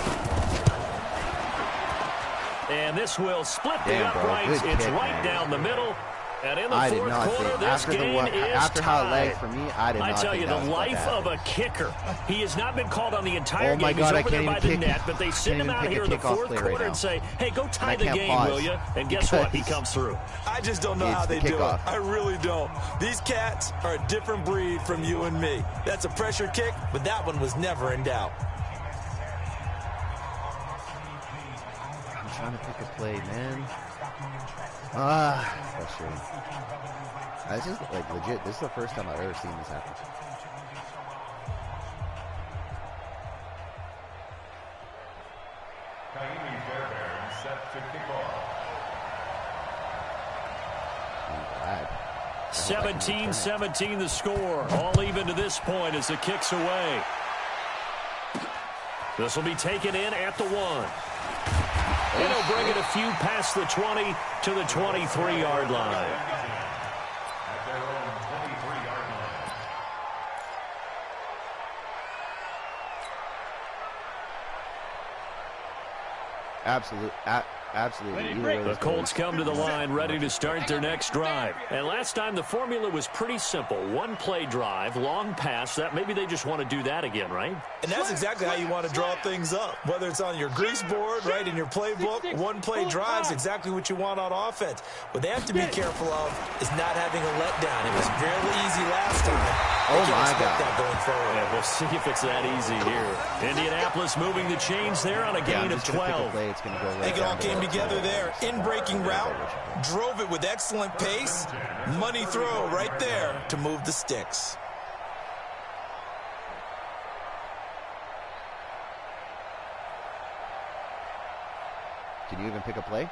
And this will split the uprights. It's right down the middle. And in the 4th quarter, this game is after how it lagged tied. for me, I did not I tell think you, that the was life of a kicker. He has not been called on the entire game. God, He's over there by the net, but they send him out here in the 4th quarter and say, hey, go tie the game, will you? And guess what? He comes through. I just don't know how they do it. I really don't. These cats are a different breed from you and me. That's a pressure kick, but that one was never in doubt. I'm trying to pick a play, man. Frustrating. This is like legit. This is the first time I've ever seen this happen. Kaimi Fairbairn set to kick off. 17-17 the score. All even to this point as the kick's away. This will be taken in at the 1. It'll bring it a few past the 20 to the 23-yard line. At their own 23-yard line. Absolutely. The Colts come to the line ready to start their next drive. And last time the formula was pretty simple. 1-play drive, long pass. That maybe they just want to do that again, right? And that's exactly how you want to draw things up. Whether it's on your grease board, right, in your playbook, 1-play drive's exactly what you want on offense. What they have to be careful of is not having a letdown. It was fairly easy last time. Oh my God. That going forward. Yeah, we'll see if it's that easy here. Indianapolis moving the chains there on a gain of 12. I think it all came together there. In-breaking route, drove it with excellent pace. Money throw right there to move the sticks. Can you even pick a play?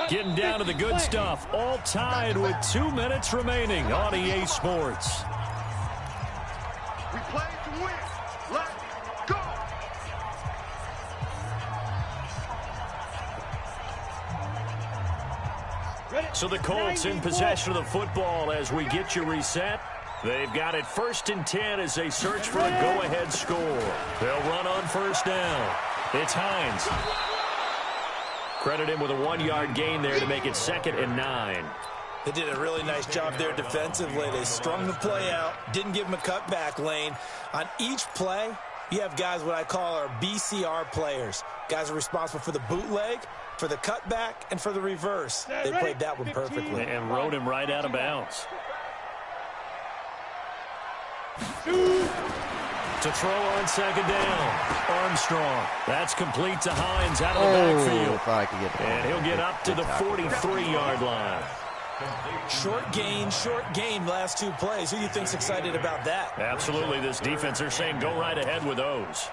Getting down to the good stuff. All tied with 2 minutes remaining on EA Sports. We play to win. Let's go. So the Colts in possession of the football as we get you reset. They've got it 1st and 10 as they search for a go-ahead score. They'll run on 1st down. It's Hines. Credit him with a 1-yard gain there to make it 2nd and 9. They did a really nice job there defensively. They strung the play out, didn't give him a cutback lane. On each play, You have guys what I call our BCR players. Guys are responsible for the bootleg, for the cutback, and for the reverse. They played that one perfectly. And rode him right out of bounds. To throw on second down. Armstrong. That's complete to Hines out of the backfield. Thought I could get and he'll get up to the 43-yard line. Short gain last two plays. Who do you think's excited about that? Absolutely. This defense, they're saying go right ahead with those.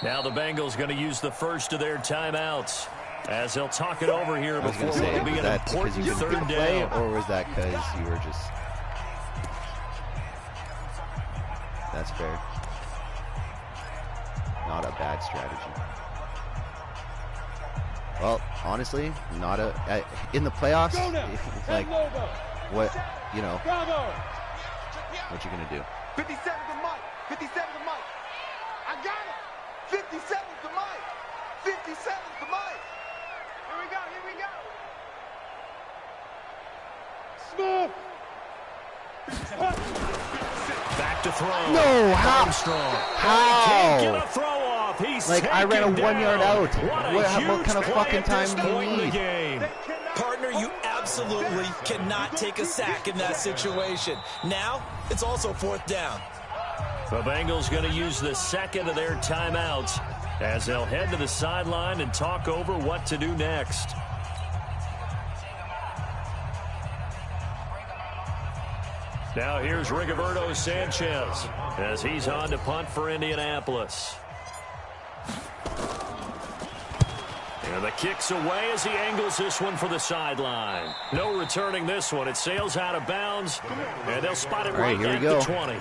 Now the Bengals going to use the first of their timeouts as they'll talk it over here before what will be an important third down. Or was that because you were just... That's fair. Not a bad strategy. Well, honestly, not a... in the playoffs, like, what, you know, what you going to do? 57 to Mike. 57 to Mike. I got it. 57 to Mike. 57 to Mike. Here we go. Here we go. Smooth. Back to throw. No, how? Armstrong. How? Can't get a throw off. He's like, I ran a 1 yard out. What kind of fucking time do you need? Partner, you absolutely cannot take a sack in that situation. Now, it's also fourth down. The Bengals going to use the second of their timeouts as they'll head to the sideline and talk over what to do next. Now here's Rigoberto Sanchez as he's on to punt for Indianapolis. And the kick's away as he angles this one for the sideline. No returning this one. It sails out of bounds, and they'll spot it right at the 20.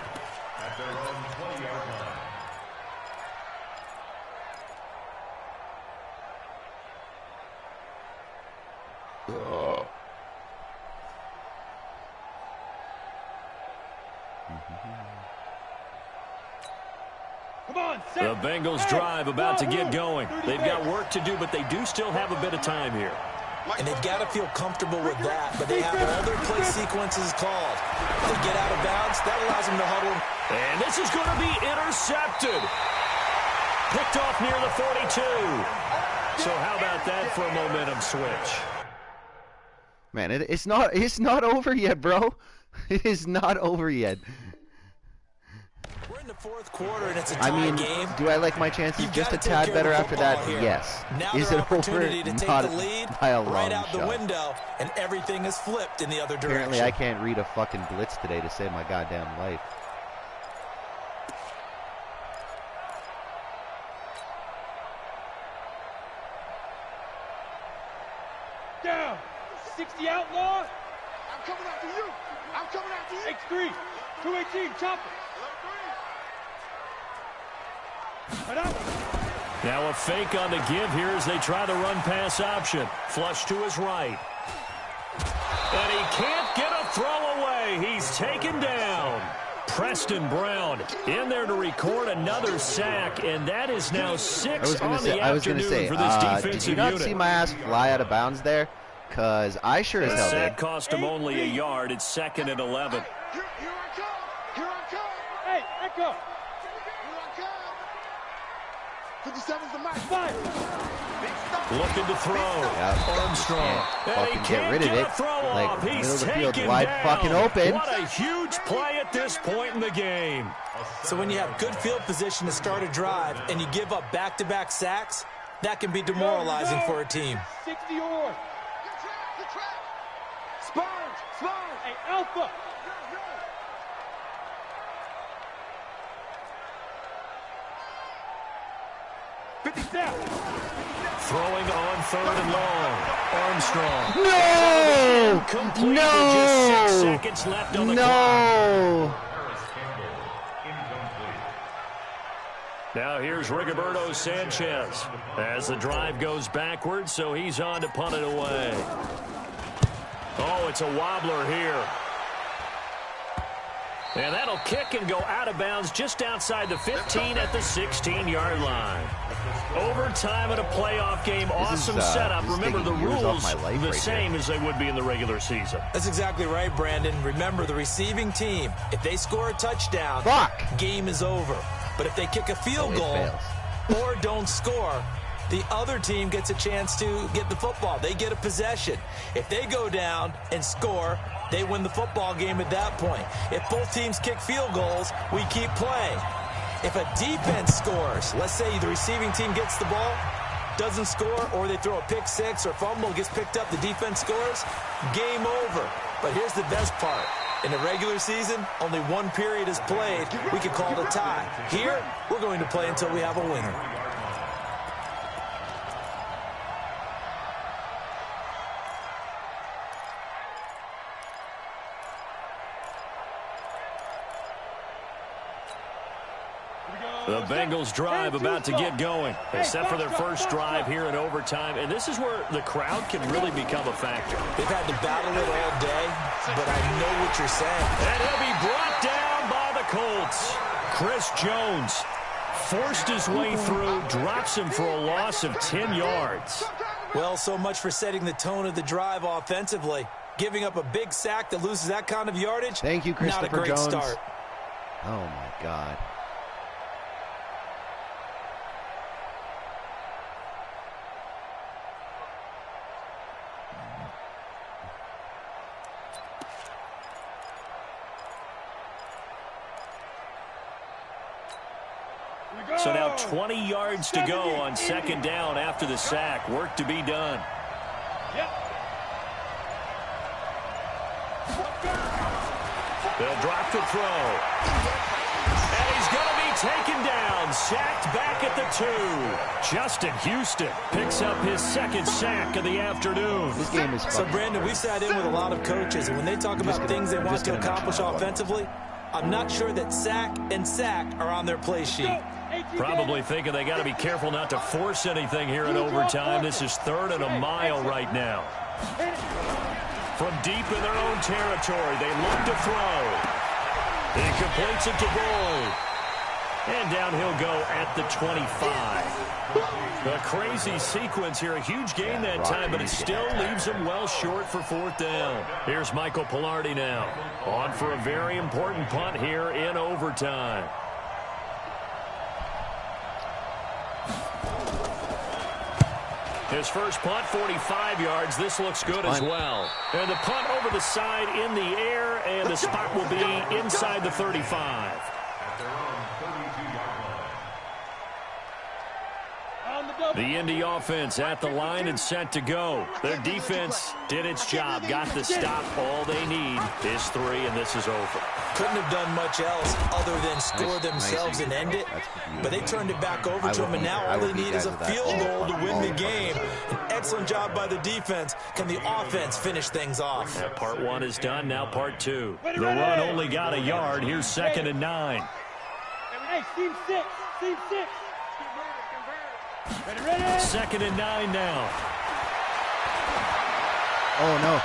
The Bengals drive about to get going. They've got work to do, but they do still have a bit of time here. And they've got to feel comfortable with that, but they have all their play sequences called. They get out of bounds, that allows them to huddle. And this is going to be intercepted. Picked off near the 42. So how about that for a momentum switch? Man, it's not over yet, bro. It is not over yet. We're in the fourth quarter, and it's a tie game. Do I like my chances just a tad better after that? Here. Yes. Now is it over? To take not the lead by a long right out shot. the window, and everything is flipped in the other direction. Apparently, I can't read a fucking blitz today to save my goddamn life. Down. 60 outlaw. I'm coming after you. I'm coming after you. X3. 218. Chopper. Now a fake on the give here as they try the run-pass option. Flush to his right. And he can't get a throw away. He's taken down. Preston Brown in there to record another sack, and that is now 6 on the afternoon for this defensive did you not unit. see my ass fly out of bounds there? Because I sure as hell did. The sack cost him only a yard. It's 2nd and 11. Here I come. Here I come. Hey, Echo. 57's the match. Looking to throw. Yep. Armstrong. Fucking get rid of it. Like, middle of the field, wide fucking open. What a huge play at this point in the game. So when you have good field position to start a drive and you give up back-to-back sacks, that can be demoralizing for a team. 60 or. Sponge. Hey, Alpha. Throwing on 3rd and long. Armstrong. No! Complete No! With just 6 seconds left on the clock. Now here's Rigoberto Sanchez as the drive goes backwards, so he's on to punt it away. Oh, it's a wobbler here. And that'll kick and go out of bounds just outside the 15 at the 16-yard line. Overtime in a playoff game, awesome setup. Remember, the rules the same as they would be in the regular season. That's exactly right, Brandon. Remember, the receiving team, if they score a touchdown, game is over. But if they kick a field goal or don't score, the other team gets a chance to get the football. They get a possession. If they go down and score, they win the football game at that point. If both teams kick field goals, we keep playing. If a defense scores, let's say the receiving team gets the ball, doesn't score, or they throw a pick six or fumble, gets picked up, the defense scores, game over. But here's the best part. In the regular season, only one period is played. We could call it a tie. Here, we're going to play until we have a winner. The Bengals drive about to get going. They set for their first drive here in overtime, and this is where the crowd can really become a factor. They've had to battle it all day, but I know what you're saying. And he'll be brought down by the Colts. Chris Jones forced his way through, drops him for a loss of 10 yards. Well, so much for setting the tone of the drive offensively. Giving up a big sack that loses that kind of yardage, thank you, Christopher not a great Jones. start. Oh, my God. So now 20 yards to go on second down after the sack. Work to be done. They'll drop the throw. And he's going to be taken down. Sacked back at the 2. Justin Houston picks up his second sack of the afternoon. This game is fun. So, Brandon, we've sat in with a lot of coaches, and when they talk about things they want to accomplish offensively, I'm not sure that sack and sack are on their play sheet. Probably thinking they got to be careful not to force anything here in overtime. This is 3rd and a mile right now. From deep in their own territory, they look to throw. He completes it to Boyd. And down he'll go at the 25. A crazy sequence here. A huge gain that time, but it still leaves him well short for 4th down. Here's Michael Pilardi now. On for a very important punt here in overtime. His first punt, 45 yards. This looks good as well. And the punt over the side in the air, and the spot will be inside the 35. The Indy offense at the line and set to go. Their defense did its job, got the stop. All they need is 3, and this is over. Couldn't have done much else other than score themselves and end it, but they turned it back over to them, and now all they need is a field goal to win the game. An excellent job by the defense. Can the offense finish things off? Yeah, part 1 is done, now part 2. The run only got a yard. Here's 2nd and 9. Hey, team 6, team 6. 2nd and 9 now. Oh, no.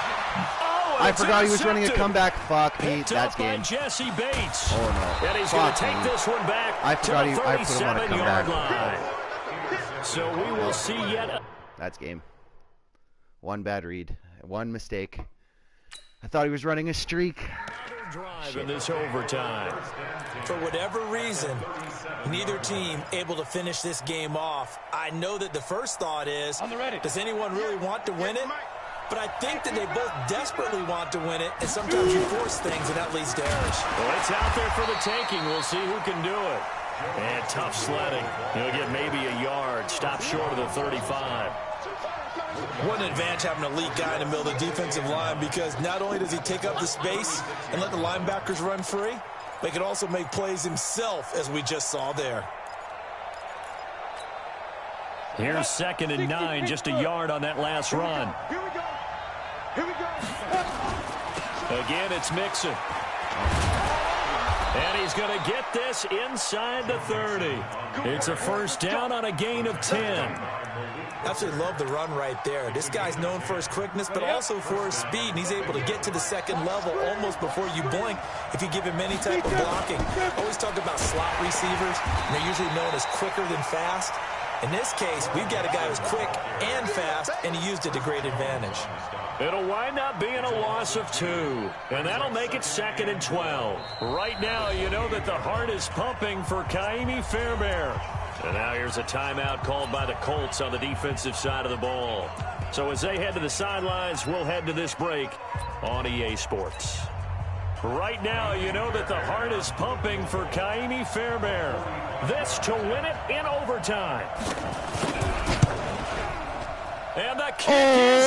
Oh, I forgot he was running a comeback. Fuck me. Picked That's up by game. Jesse Bates. Oh, no. And he's going to take this one back I to forgot the I put him on a 37-yard comeback. line. So we will see yet. That's game. One bad read. One mistake. I thought he was running a streak. Drive in this overtime. For whatever reason, neither team able to finish this game off. I know that the first thought is, does anyone really want to win it? But I think that they both desperately want to win it, and sometimes you force things, and that leads to errors. Well, it's out there for the taking. We'll see who can do it. And tough sledding. He'll get maybe a yard. Stop short of the 35. What an advantage having an elite guy in the middle of the defensive line, because not only does he take up the space and let the linebackers run free, but he can also make plays himself, as we just saw there. Here's 2nd and 9, just a yard on that last run. Here we go. Here we go. Again, it's Mixon. And he's going to get this inside the 30. It's a first down on a gain of 10. Absolutely love the run right there. This guy's known for his quickness, but also for his speed, and he's able to get to the second level almost before you blink if you give him any type of blocking. I always talk about slot receivers, and they're usually known as quicker than fast. In this case, we've got a guy who's quick and fast, and he used it to great advantage. It'll wind up being a loss of 2, and that'll make it 2nd and 12. Right now, you know that the heart is pumping for Kaimi Fairbairn. And now here's a timeout called by the Colts on the defensive side of the ball. So as they head to the sidelines, we'll head to this break on EA Sports. Right now, you know that the heart is pumping for Kaimi Fairbairn. This to win it in overtime. And the kick is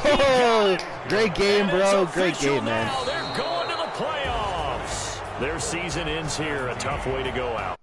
good. Great game, bro. Great game, man. Now they're going to the playoffs. Their season ends here. A tough way to go out.